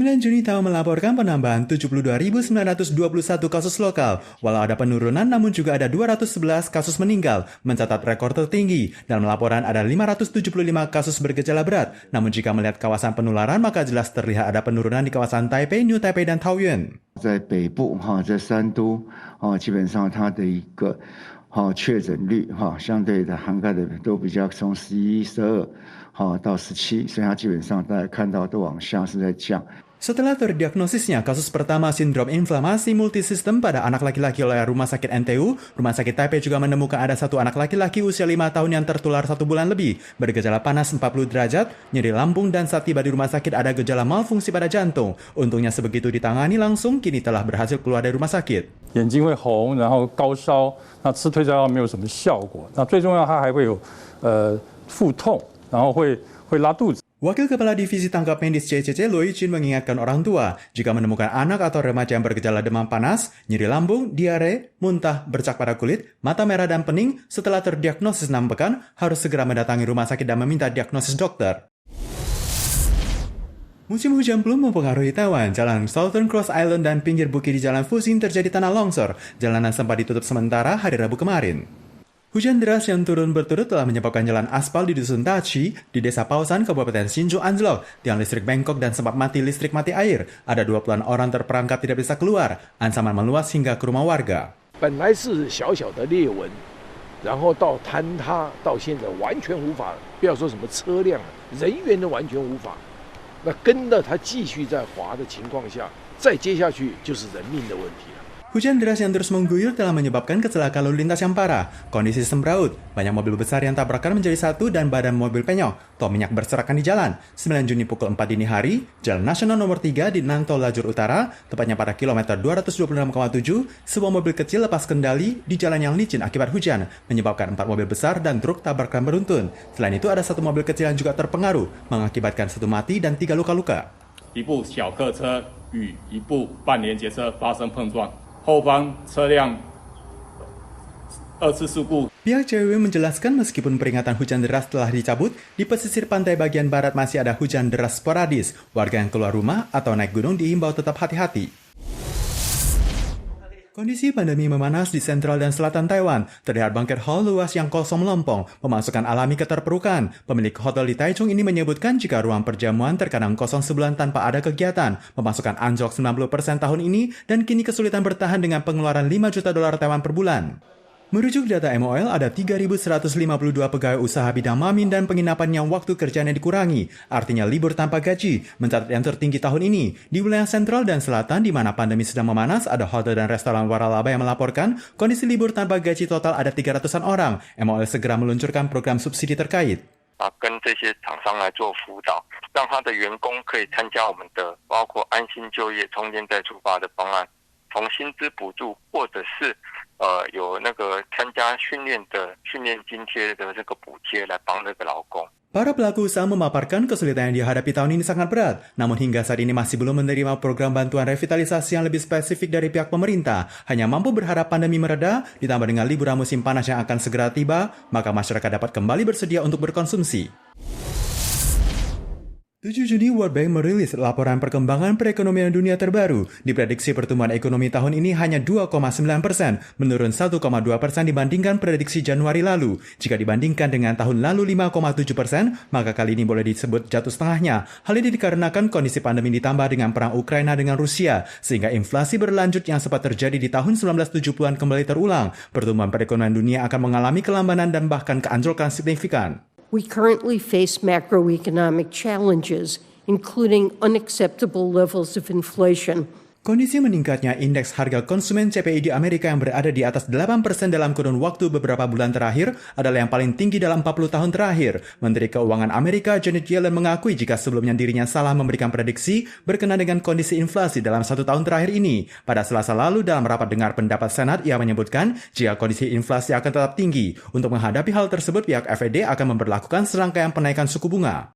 9 Juni tahun melaporkan penambahan 72.921 kasus lokal. Walau ada penurunan, namun juga ada 211 kasus meninggal, mencatat rekor tertinggi. Dalam laporan ada 575 kasus bergejala berat. Namun jika melihat kawasan penularan, maka jelas terlihat ada penurunan di kawasan Taipei, New Taipei, dan Taoyuan. 在北部在三都基本上它的一个确诊率相对的涵盖的都比较从11、12到17，所以它基本上大家看到都往下是在降。 Setelah terdiagnosisnya kasus pertama sindrom inflamasi multisistem pada anak laki-laki oleh Rumah Sakit NTU, Rumah Sakit Taipei juga menemukan ada satu anak laki-laki usia 5 tahun yang tertular 1 bulan lebih, bergejala panas 40 derajat, nyeri lambung, dan saat tiba di rumah sakit ada gejala malfungsi pada jantung. Untungnya sebegitu ditangani langsung, kini telah berhasil keluar dari rumah sakit. 眼睛会红，然后高烧，那吃退烧药没有什么效果。那最重要，它还会有腹痛，然后会拉肚子。 Wakil Kepala Divisi Tangkap Medis CCC Lui Jin mengingatkan orang tua, jika menemukan anak atau remaja yang bergejala demam panas, nyeri lambung, diare, muntah, bercak pada kulit, mata merah dan pening, setelah terdiagnosis 6 pekan, harus segera mendatangi rumah sakit dan meminta diagnosis dokter. Musim hujan belum mempengaruhi Taiwan. Jalan Southern Cross Island dan pinggir bukit di Jalan Fuxing terjadi tanah longsor. Jalanan sempat ditutup sementara hari Rabu kemarin. Hujan deras yang turun berturut telah menyebabkan jalan aspal di Dusun Tachi, di Desa Pausan, Kabupaten Hsinchu anjlok, tiang listrik bengkok dan sempat mati listrik mati air. Ada 20-an orang terperangkap tidak bisa keluar. Ancaman meluas hingga ke rumah warga. 本来是小小的裂纹，然后到坍塌，到现在完全无法，不要说什么车辆，人员都完全无法。那跟着它继续在滑的情况下，再接下去就是人命的问题了。 Hujan deras yang terus mengguyur telah menyebabkan kecelakaan lalu lintas yang parah. Kondisi sembraut, banyak mobil besar yang tabrakan menjadi satu dan badan mobil penyok. Tol minyak berserakan di jalan. 9 Juni pukul 4 dini hari, Jalan Nasional nomor 3 di Nangtol Lajur Utara, tepatnya pada kilometer 226,7, sebuah mobil kecil lepas kendali di jalan yang licin akibat hujan, menyebabkan 4 mobil besar dan truk tabrakan beruntun. Selain itu ada 1 mobil kecil yang juga terpengaruh, mengakibatkan 1 mati dan 3 luka-luka. 一部小客车与一部半连接车发生碰撞。 后方车辆2次事故。 Pihak CWW menjelaskan meskipun peringatan hujan deras telah dicabut, di pesisir pantai bagian barat masih ada hujan deras sporadis. Warga yang keluar rumah atau naik gunung diimbau tetap hati-hati. Kondisi pandemi memanas di sentral dan selatan Taiwan. Terlihat banquet hall luas yang kosong melompong, pemasukan alami keterpurukan. Pemilik hotel di Taichung ini menyebutkan jika ruang perjamuan terkadang kosong sebulan tanpa ada kegiatan. Pemasukan anjlok 90% tahun ini dan kini kesulitan bertahan dengan pengeluaran 5 juta dolar Taiwan per bulan. Merujuk data MOL, ada 3.152 pegawai usaha bidang mamin dan penginapan yang waktu kerjanya dikurangi, artinya libur tanpa gaji, mencatat yang tertinggi tahun ini. Di wilayah sentral dan selatan, di mana pandemi sedang memanas, ada hotel dan restoran waralaba yang melaporkan kondisi libur tanpa gaji total ada 300-an orang. MOL segera meluncurkan program subsidi terkait. 跟这些厂商来做辅导，让他的员工可以参加我们的包括安心就业、从严再出发的方案，从薪资补助或者是有那个参加训练津贴的这个补贴来帮这个劳工。 Para pelaku usaha memaparkan kesulitan yang dihadapi tahun ini sangat berat, namun hingga saat ini masih belum menerima program bantuan revitalisasi yang lebih spesifik dari pihak pemerintah. Hanya mampu berharap pandemi mereda, ditambah dengan liburan musim panas yang akan segera tiba, maka masyarakat dapat kembali bersedia untuk berkonsumsi. 7 Juni, World Bank merilis laporan perkembangan perekonomian dunia terbaru. Diprediksi pertumbuhan ekonomi tahun ini hanya 2,9%, menurun 1,2% dibandingkan prediksi Januari lalu. Jika dibandingkan dengan tahun lalu 5,7%, maka kali ini boleh disebut jatuh setengahnya. Hal ini dikarenakan kondisi pandemi ditambah dengan perang Ukraina dengan Rusia, sehingga inflasi berlanjut yang sempat terjadi di tahun 1970-an kembali terulang. Pertumbuhan perekonomian dunia akan mengalami kelambanan dan bahkan keanjlokan signifikan. We currently face macroeconomic challenges, including unacceptable levels of inflation. Kondisi meningkatnya indeks harga konsumen CPI di Amerika yang berada di atas 8% dalam kurun waktu beberapa bulan terakhir adalah yang paling tinggi dalam 40 tahun terakhir. Menteri Keuangan Amerika Janet Yellen mengakui jika sebelumnya dirinya salah memberikan prediksi berkenaan dengan kondisi inflasi dalam 1 tahun terakhir ini. Pada Selasa lalu dalam rapat dengar pendapat Senat, ia menyebutkan jika kondisi inflasi akan tetap tinggi. Untuk menghadapi hal tersebut, pihak FED akan memberlakukan serangkaian penaikan suku bunga.